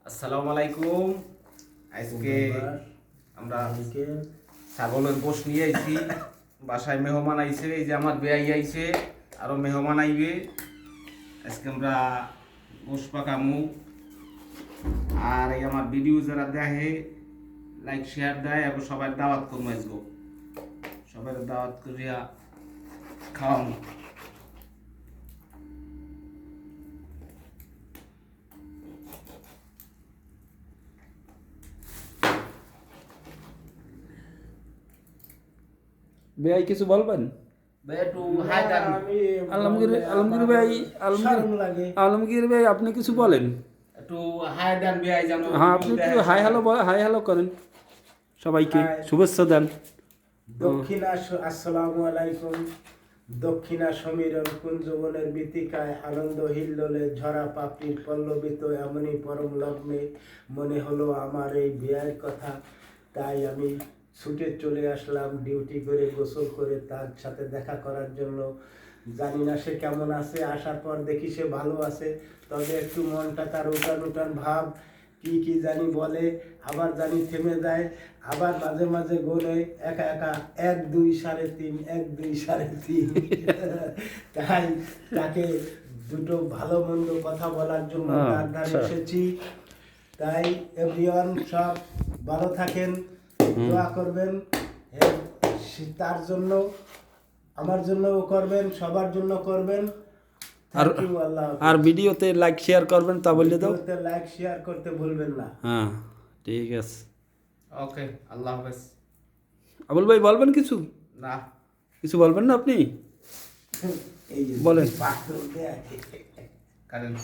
আসসালামু আলাইকুম। আজকে আমরা ছাগলের গোশ নিয়ে আইছি। বাসায় মেহমান আইছে, এই যে আমার বেয়াই আইছে, আরো মেহমান আইবে। আজকে আমরা গোশ পাকামু। আর এই আমার ভিডিও যারা দেখে লাইক শেয়ার দেয় এবং সবাই দাওয়াত করবো। আজকে সবাই দাওয়াত করিয়া খাওয়ামু। ভাই কিছু বলবেন? ভাই একটু হাই দেন। আলমগীর ভাই আপনি কিছু বলেন। একটু হাই দেন ভাই, জানো। হ্যাঁ, আপনি একটু হাই হ্যালো করেন, সবাইকে শুভেচ্ছা দেন। আসসালামু আলাইকুম। দক্ষিণা সমীরণ কুঞ্জবনের বীতিকায় আনন্দ হিল্লোলে ঝরা পাপড়ির পল্লবিত এমনই পরম লগ্নে মনে হলো আমার এই বিয়ের কথা। তাই আমি ছুটে চলে আসলাম ডিউটি করে, গোসল করে তার সাথে দেখা করার জন্য। জানি না সে কেমন আছে, আসার পর দেখি সে ভালো আছে, তবে একটু মনটা তার উটান ভাব, কি জানি বলে, আবার জানি থেমে যায়, আবার মাঝে মাঝে গোলে একা একা 1 2 3.5 1 2 3.5। তাই তাকে দুটো ভালো মন্দ কথা বলার জন্য তার ধারে এসেছি। তাই এভরিওয়ান সব ভালো থাকেন, দোয়া করবেন তার জন্য, আমার জন্যও করবেন, সবার জন্য করবেন। আর ভিডিওতে লাইক শেয়ার করবেন, তা বলে দাও। লাইক শেয়ার করতে ভুলবেন না। হ্যাঁ, ঠিক আছে। ওকে, আল্লাহ হাফেজ। আবুল ভাই বলবেন কিছু? না, কিছু বলবেন না আপনি? এই যে বলেন। বাথরুমে কারেন্ট